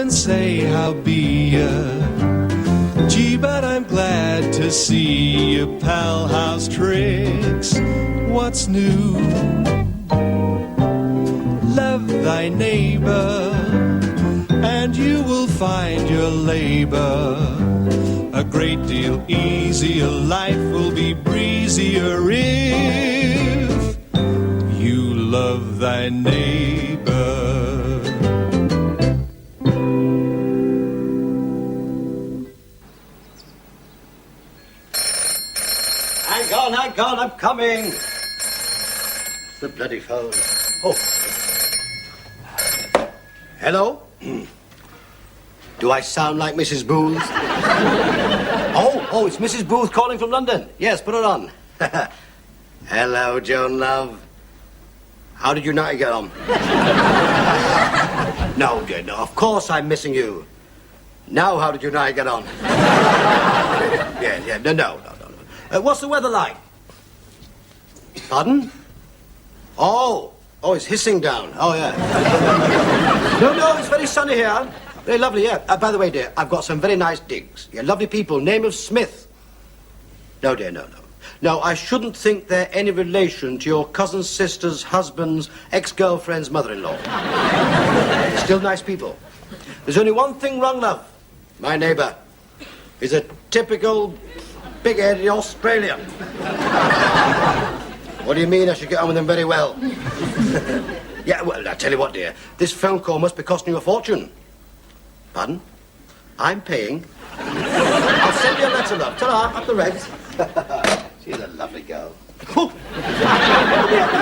and say how be ya. Gee, but I'm glad to see ya, pal. How's tricks? What's new? Love thy neighbor, and you will find your labor a great deal easier. Life will be breezier if you love thy neighbor. Hang on, I'm coming. The bloody phone. Oh. Hello? Do I sound like Mrs. Booth? Oh, it's Mrs. Booth calling from London. Yes, put it on. Hello, Joan Love. How did you not get on? No, dear, no, of course I'm missing you. Now, how did you not get on? Yeah, no. What's the weather like? Pardon? Oh, it's hissing down. Oh, yeah. No, it's very sunny here. Very lovely, yeah. By the way, dear, I've got some very nice digs. Yeah, lovely people, name of Smith. No, dear, no. No, I shouldn't think they're any relation to your cousin's sister's husband's ex-girlfriend's mother-in-law. Still nice people. There's only one thing wrong, love. My neighbour is a typical big-headed Australian. What do you mean I should get on with him very well? Yeah, well, I tell you what, dear. This phone call must be costing you a fortune. Pardon? I'm paying. I'll send you a letter, love. Ta-ra, up the Reds. She's a lovely girl. How long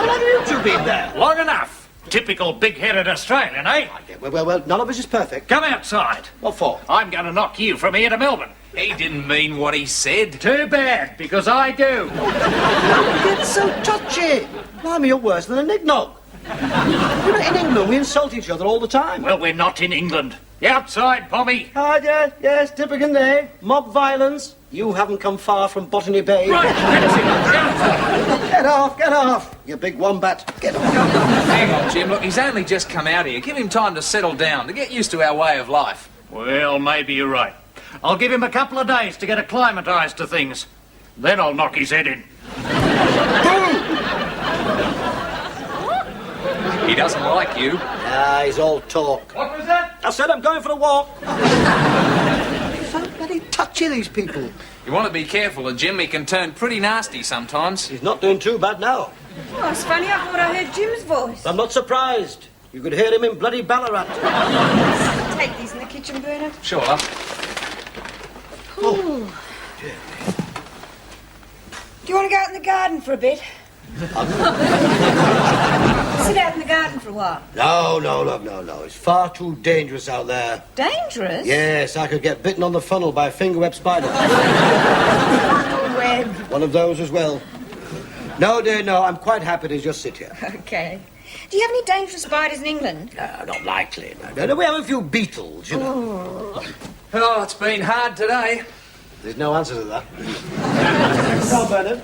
have you two been there? Long enough. Typical big-headed Australian, eh? Well, none of us is perfect. Come outside. What for? I'm going to knock you from here to Melbourne. He didn't mean what he said. Too bad, because I do. Don't get so touchy. Blimey, you're worse than a knick-knock. You know, in England, we insult each other all the time. Well, we're not in England. Outside, Pommy. Oh, yes, typical day. Mob violence. You haven't come far from Botany Bay. Right, that's it. Get off. You big wombat. Get off. Hang on, Jim. Look, he's only just come out here. Give him time to settle down, to get used to our way of life. Well, maybe you're right. I'll give him a couple of days to get acclimatised to things. Then I'll knock his head in. He doesn't like you. He's all talk. What was that? I said I'm going for a walk. So bloody touchy, these people. You want to be careful of Jim. He can turn pretty nasty sometimes. He's not doing too bad now. Oh, it's funny. I thought I heard Jim's voice. I'm not surprised. You could hear him in bloody Ballarat. Take these in the kitchen, Bernard. Sure, love. Ooh. Do you want to go out in the garden for a bit? Sit out in the garden for a while. No, love, no. It's far too dangerous out there. Dangerous? Yes, I could get bitten on the funnel by a fingerweb spider. Web. One of those as well. No, dear, no. I'm quite happy to just sit here. Okay. Do you have any dangerous spiders in England? No, not likely. No, we have a few beetles, you know. Oh, it's been hard today. There's no answer to that. Come on, Bernard.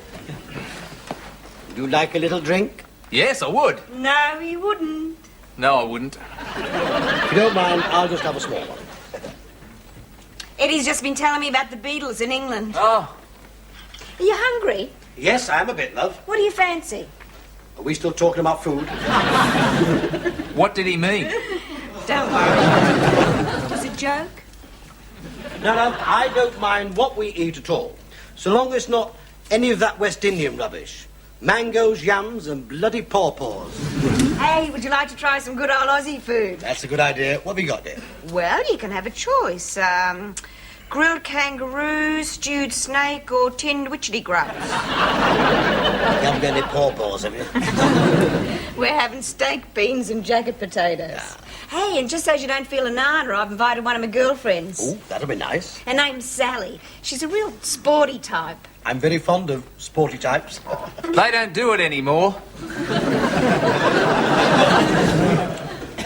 Would you like a little drink? Yes, I would. No, he wouldn't. No, I wouldn't. If you don't mind, I'll just have a small one. Eddie's just been telling me about the beetles in England. Oh. Are you hungry? Yes, I am a bit, love. What do you fancy? Are we still talking about food? What did he mean? Don't worry. It was a joke. No, I don't mind what we eat at all, so long as it's not any of that West Indian rubbish. Mangoes, yams, and bloody pawpaws. Hey, would you like to try some good old Aussie food? That's a good idea. What have we got there? Well, you can have a choice. Grilled kangaroo, stewed snake, or tinned witchetty grubs. You haven't got any pawpaws, have you? We're having steak, beans, and jacket potatoes. Yeah. Hey, and just so you don't feel a nana, I've invited one of my girlfriends. Oh, that'll be nice. Her name's Sally. She's a real sporty type. I'm very fond of sporty types. They don't do it anymore.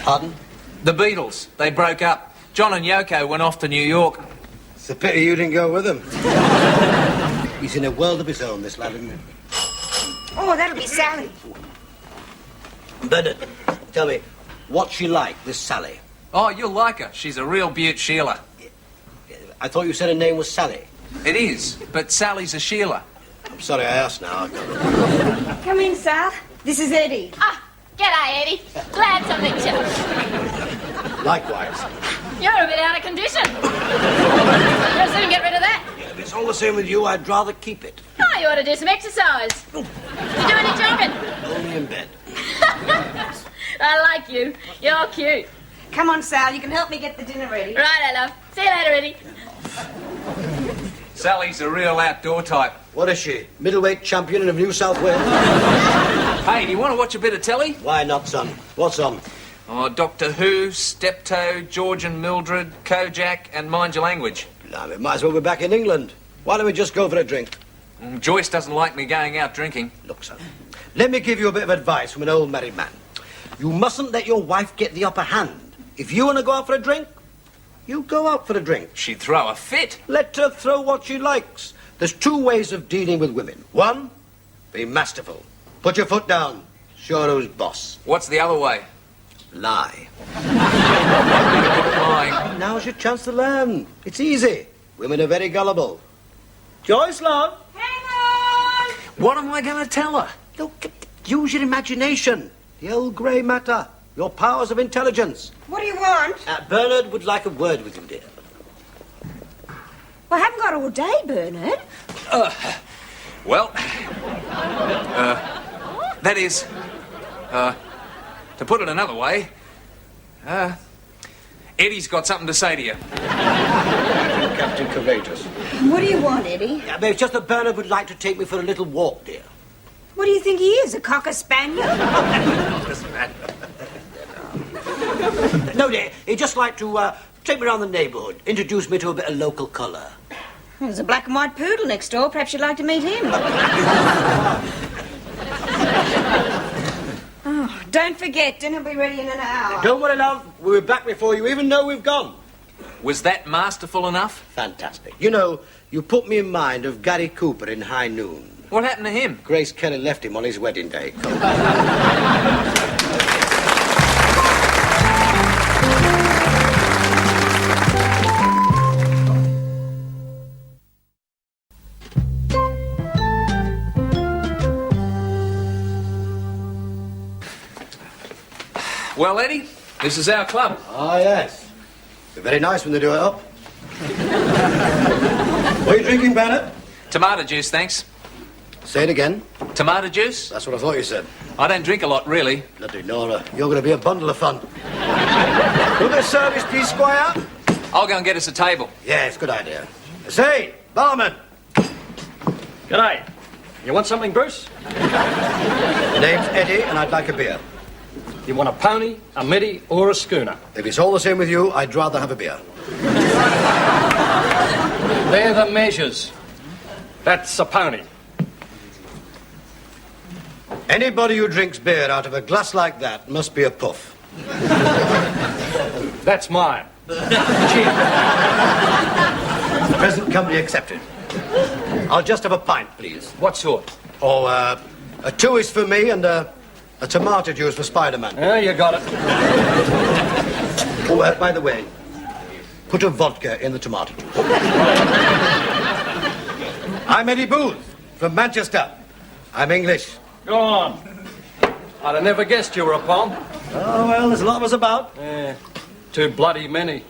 Pardon? The Beatles. They broke up. John and Yoko went off to New York. It's a pity you didn't go with him. He's in a world of his own, this lad, isn't he? Oh, that'll be Sally. Bernard, tell me, what's she like, this Sally? Oh, you'll like her. She's a real beaut, Sheila. I thought you said her name was Sally. It is, but Sally's a Sheila. I'm sorry I asked now. Come in, Sal. This is Eddie. Ah, g'day, Eddie. Glad to meet you. Likewise. You're a bit out of condition. You'll soon get rid of that. Yeah, if it's all the same with you, I'd rather keep it. Oh, you ought to do some exercise. You do any jogging? Only in bed. I like you. You're cute. Come on, Sal. You can help me get the dinner ready. Right, I love. See you later, Eddie. Sally's a real outdoor type. What is she? Middleweight champion of New South Wales? Hey, do you want to watch a bit of telly? Why not, son? What's on? Oh, Doctor Who, Steptoe, George and Mildred, Kojak, and Mind Your Language. Blimey, might as well be back in England. Why don't we just go for a drink? Joyce doesn't like me going out drinking. Look, son, let me give you a bit of advice from an old married man. You mustn't let your wife get the upper hand. If you want to go out for a drink, you go out for a drink. She'd throw a fit. Let her throw what she likes. There's two ways of dealing with women. One, be masterful. Put your foot down. Show her who's boss. What's the other way? Lie. Lying. Now's your chance to learn. It's easy. Women are very gullible. Joyce, love. Hang on! What am I going to tell her? Look, use your imagination. The old grey matter. Your powers of intelligence. What do you want? Bernard would like a word with you, dear. Well, I haven't got all day, Bernard. Well, that is, to put it another way, Eddie's got something to say to you. Captain Courageous. What do you want, Eddie? Yeah, but it's just that Bernard would like to take me for a little walk, dear. What do you think he is, a cocker spaniel? No, dear. He'd just like to take me around the neighbourhood, introduce me to a bit of local colour. There's a black and white poodle next door. Perhaps you'd like to meet him. Oh, don't forget, dinner will be ready in an hour. Don't worry, love. We'll be back before you even know we've gone. Was that masterful enough? Fantastic. You know, you put me in mind of Gary Cooper in High Noon. What happened to him? Grace Kelly left him on his wedding day. Well, Eddie, this is our club. Ah, yes. They're very nice when they do it up. What are you drinking, Bernard? Tomato juice, thanks. Say it again. Tomato juice? That's what I thought you said. I don't drink a lot, really. Bloody Nora, you're going to be a bundle of fun. Will there service, please, Squire? I'll go and get us a table. Yes, good idea. Say, barman. G'day. You want something, Bruce? The name's Eddie, and I'd like a beer. You want a pony, a middy, or a schooner? If it's all the same with you, I'd rather have a beer. They're the measures. That's a pony. Anybody who drinks beer out of a glass like that must be a puff. That's mine. Present company accepted. I'll just have a pint, please. What sort? Oh, a two is for me and a tomato juice for Spider-Man. Yeah, you got it. Oh, by the way, put a vodka in the tomato juice. I'm Eddie Booth from Manchester. I'm English. Go on. I'd have never guessed you were a Pom. Oh, well, there's a lot of us about. Yeah, too bloody many.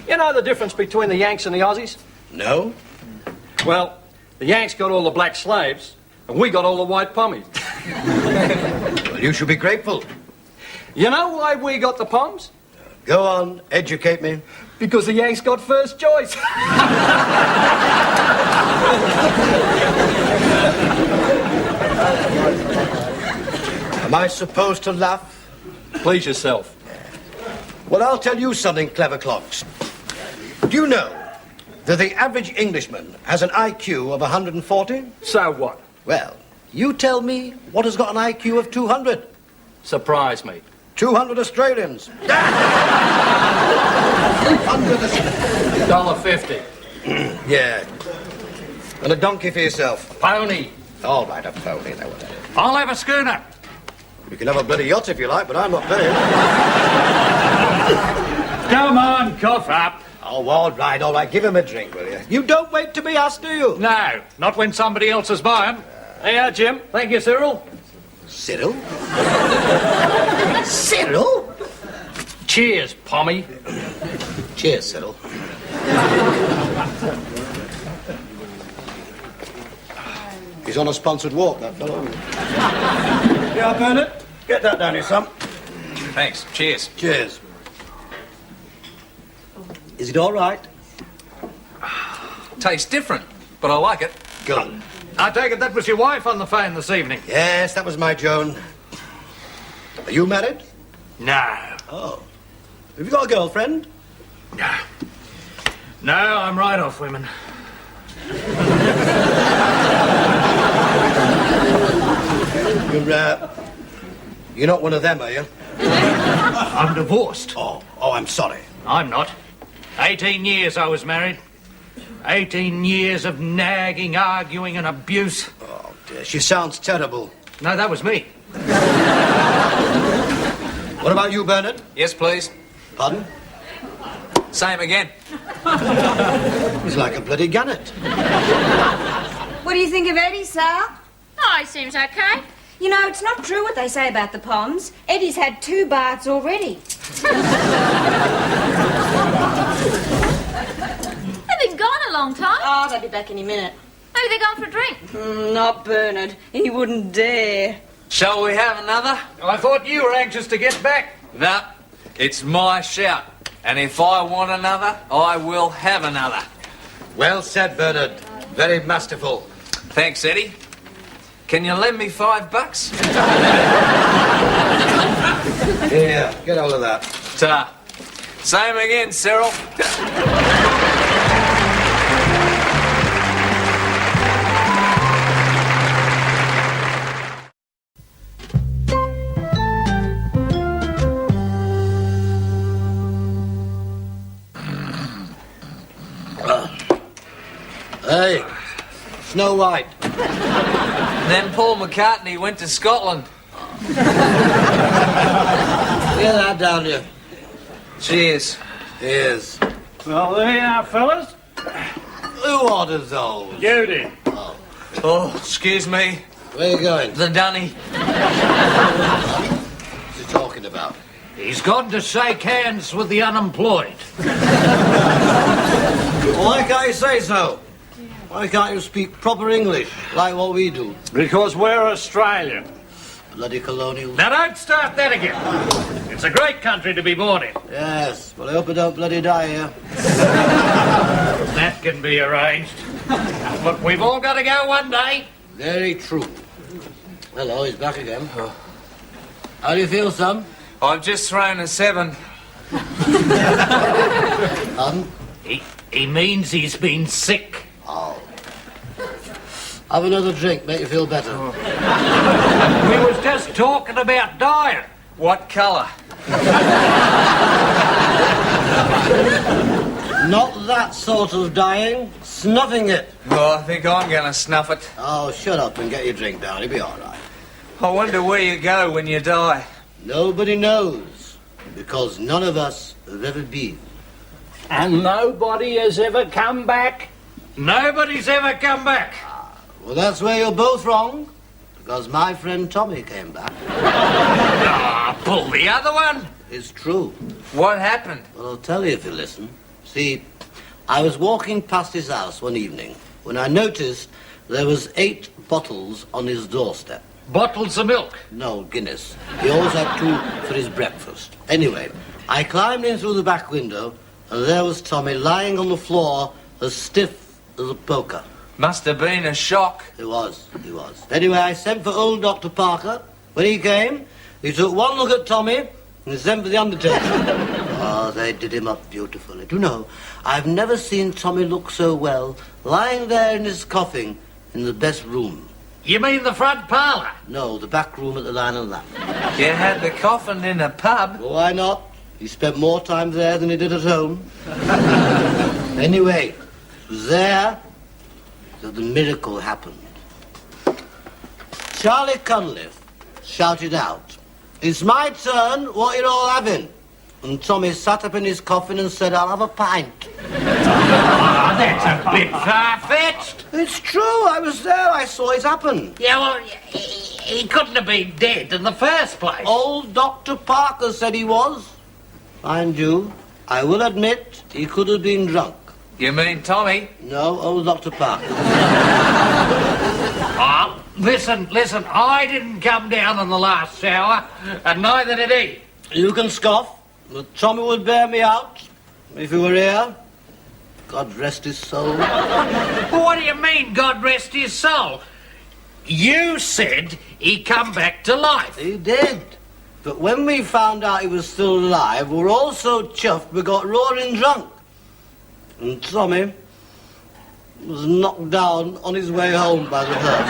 You know the difference between the Yanks and the Aussies? No? Well, the Yanks got all the black slaves, and we got all the white pommies. Well, you should be grateful. You know why we got the Poms? Go on, educate me. Because the Yanks got first choice. Am I supposed to laugh? Please yourself. Well, I'll tell you something, clever clocks. Do you know that the average Englishman has an IQ of 140? So what? Well, you tell me what has got an IQ of 200? Surprise me. 200 Australians. 200 Australians. $1.50. Yeah. And a donkey for yourself. Pony. All right, a pony, no whatever. I'll have a schooner. You can have a bloody yacht if you like, but I'm not paying. Come on, cough up. Oh, all right. Give him a drink, will you? You don't wait to be asked, do you? No, not when somebody else is buying. Here, Jim. Thank you, Cyril. Cyril? Cyril? Cheers, Pommy. Cheers, Cyril. He's on a sponsored walk, that fellow. Yeah, Bernard. Get that down here, son. Thanks. Cheers. Cheers. Is it all right? Tastes different, but I like it. Good. I take it that was your wife on the phone this evening? Yes, that was my Joan. Are you married? No. Oh. Have you got a girlfriend? No. No, I'm right off women. You're not one of them, are you? I'm divorced. Oh, I'm sorry. I'm not. 18 years I was married. 18 years of nagging, arguing and abuse. Oh, dear, she sounds terrible. No, that was me. What about you, Bernard? Yes, please. Pardon? Same again. He's like a bloody gannet. What do you think of Eddie, Sal? Oh, he seems okay. You know, it's not true what they say about the Poms. Eddie's had 2 baths already. They've been gone a long time. Oh, they'll be back any minute. Maybe they're going for a drink. Not Bernard. He wouldn't dare. Shall we have another? I thought you were anxious to get back. No, it's my shout. And if I want another, I will have another. Well said, Bernard. Very masterful. Thanks, Eddie. Can you lend me $5? Here, get hold of that. Ta. Same again, Cyril. Hey, Snow White. Then Paul McCartney went to Scotland. Get that down here. Cheers. Here's. Well, there you are, fellas. Who ordered those? You did. Oh, excuse me. Where you going? The dunny. What's he talking about? He's gone to shake hands with the unemployed. Why can't you say so? Why can't you speak proper English, like what we do? Because we're Australian. Bloody colonials. Now don't start that again. It's a great country to be born in. Yes, well, I hope I don't bloody die here. That can be arranged. But we've all got to go one day. Very true. Hello, he's back again. How do you feel, son? I've just thrown a 7. Pardon? He means he's been sick. Oh. Have another drink, make you feel better. We was just talking about dying. What colour? Not that sort of dying. Snuffing it. Oh, I think I'm going to snuff it. Oh, shut up and get your drink down. You'll be all right. I wonder where you go when you die. Nobody knows, because none of us have ever been. And nobody has ever come back? Nobody's ever come back. Well, that's where you're both wrong, because my friend Tommy came back. Ah, pull the other one. It's true. What happened? Well, I'll tell you if you listen. See, I was walking past his house one evening when I noticed there was 8 bottles on his doorstep. Bottles of milk. No, Guinness. He always had 2 for his breakfast. Anyway, I climbed in through the back window, and there was Tommy lying on the floor as stiff as a poker. Must have been a shock. He was. Anyway, I sent for old Dr. Parker. When he came, he took one look at Tommy and he sent for the undertaker. Oh, they did him up beautifully. Do you know, I've never seen Tommy look so well, lying there in his coffin in the best room. You mean the front parlour? No, the back room at the Lion and Lamb. You had the coffin in a pub? Well, why not? He spent more time there than he did at home. Anyway, it was there that the miracle happened. Charlie Cunliffe shouted out, It's my turn. What are you all having? And Tommy sat up in his coffin and said, I'll have a pint. That's a bit far-fetched. It's true. I was there. I saw it happen. Yeah, well, he couldn't have been dead in the first place. Old Dr. Parker said he was. Mind you, I will admit he could have been drunk. You mean Tommy? No, old Dr. Parker. Listen, I didn't come down in the last shower, and neither did he. You can scoff, but Tommy would bear me out if he were here. God rest his soul. Well, what do you mean, God rest his soul? You said he come back to life. He did. But when we found out he was still alive, we were all so chuffed we got roaring drunk. And Tommy was knocked down on his way home by the hearse.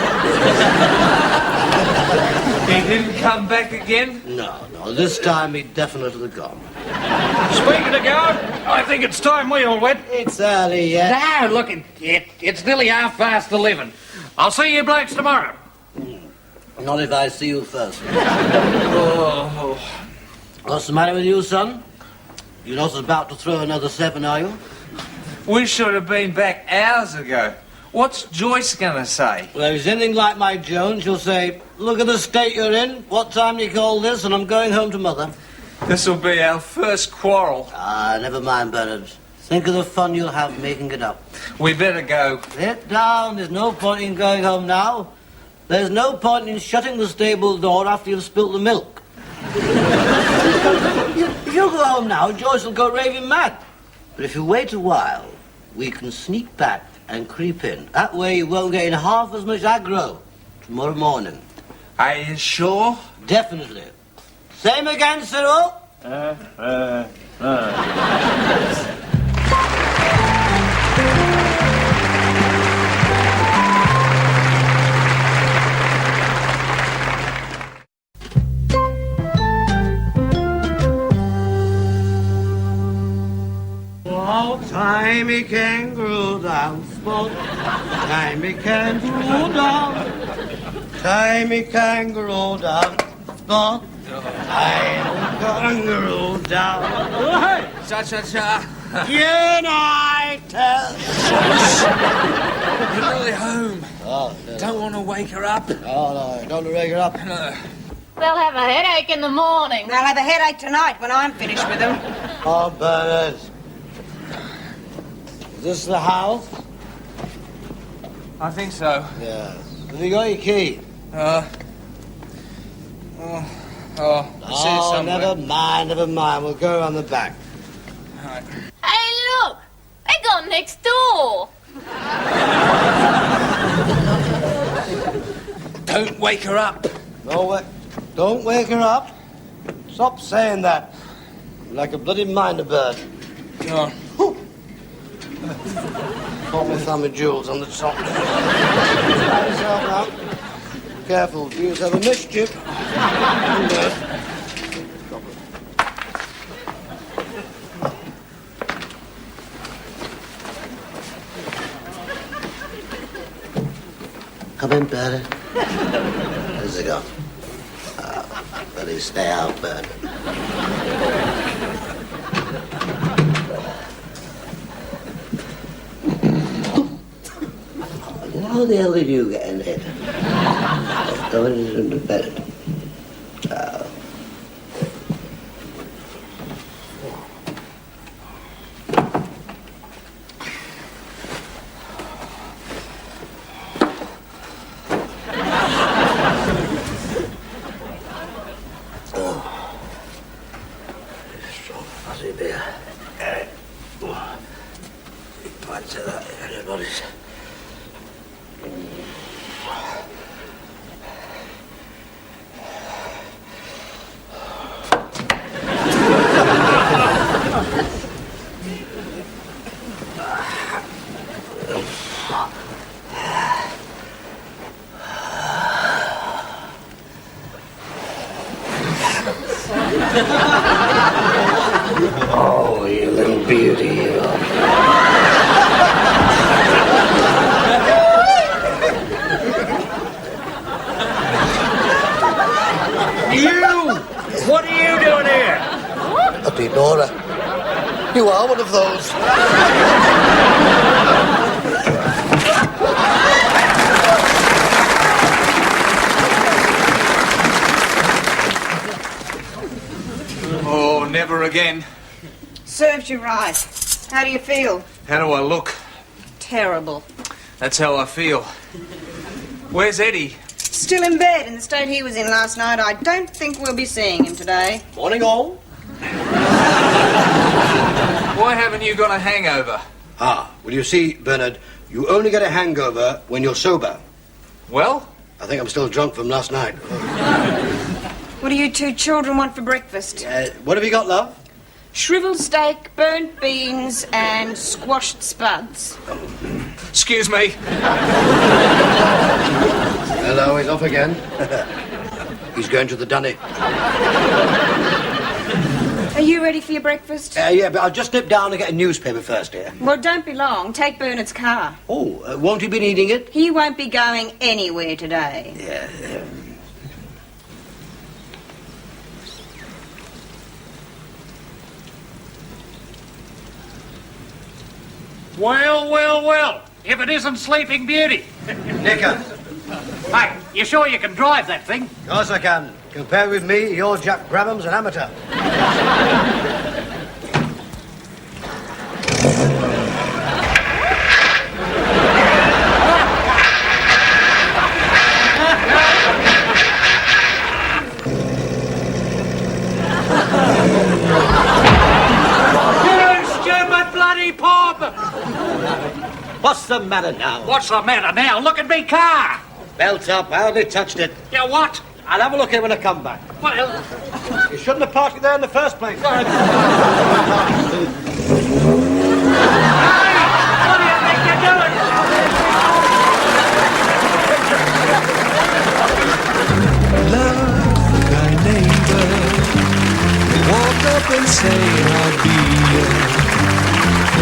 He didn't come back again? No, this time he definitely gone. Speaking of God, I think it's time we all went. It's early yet. Now, look, it's nearly 11:30. I'll see you blokes tomorrow. Not if I see you first. Oh. What's the matter with you, son? You're not about to throw another 7, are you? We should have been back hours ago. What's Joyce gonna say? Well, if he's anything like my Jones, he'll say, look at the state you're in, what time do you call this, and I'm going home to Mother. This'll be our first quarrel. Ah, never mind, Bernard. Think of the fun you'll have making it up. We better go. Sit down, there's no point in going home now. There's no point in shutting the stable door after you've spilt the milk. If you go home now, Joyce will go raving mad. But if you wait a while, we can sneak back and creep in. That way you won't get in half as much aggro tomorrow morning. Are you sure? Definitely. Same again, Cyril? Timey kangaroo down, spot. Timey kangaroo down. Timey kangaroo down, spot. Timey kangaroo down. Cha-cha-cha. United. You're really home. Oh, Don't want to wake her up. no, don't wake her up. No. They'll have a headache in the morning. They'll have a headache tonight when I'm finished with them. Oh, Bernard. Is this the house? I think so. Yes. Have you got your key? See you somewhere. Never mind. We'll go around the back. Right. Hey, look! They got next door. Don't wake her up. Don't wake her up. Stop saying that. You're like a bloody minder bird. Oh. Caught my thumb and jewels on the top. Stand yourself now. Careful, you have a mischief. Come in, Bertie. Where's it gone? Better stay out, Bertie. How the hell did you get in here? Going into bed. Fuzzy beer. Big pints of that, everybody's. Oh, you little beauty, you. You! What are you doing here? Ugly Nora. You are one of those. Oh, never again. Serves you right. How do you feel? How do I look? Terrible. That's how I feel. Where's Eddie? Still in bed in the state he was in last night. I don't think we'll be seeing him today. Morning, all. Why haven't you got a hangover? Ah, well, you see, Bernard, you only get a hangover when you're sober. Well? I think I'm still drunk from last night. What do you two children want for breakfast? What have you got, love? Shrivelled steak, burnt beans, and squashed spuds. Excuse me. Hello, he's off again. He's going to the dunny. Are you ready for your breakfast? Yeah, but I'll just nip down and get a newspaper first, dear. Well, don't be long. Take Bernard's car. Oh, won't he be needing it? He won't be going anywhere today. Yeah. Well, well, well. If it isn't Sleeping Beauty. Nicker. Hey, you sure you can drive that thing? Of course I can. Compare with me, your Jack Brabham's an amateur. You stupid bloody pub! What's the matter now? What's the matter now? Look at me car! Belt up, I hardly touched it. You what? I'll have a look at it when I come back. Well, You shouldn't have parked it there in the first place. what do you think you're doing? Love thy neighbor. Walk up and say how be ya.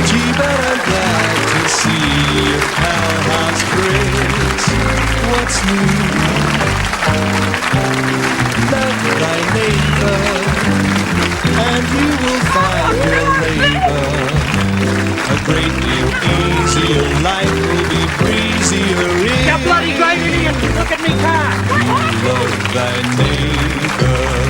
Gee, but I'm glad to see your pal house bricks. What's new? Love thy neighbor, and you will find your labor a great deal easier. Life will be breezier if You bloody great idiot! Look at me car! love thy neighbor.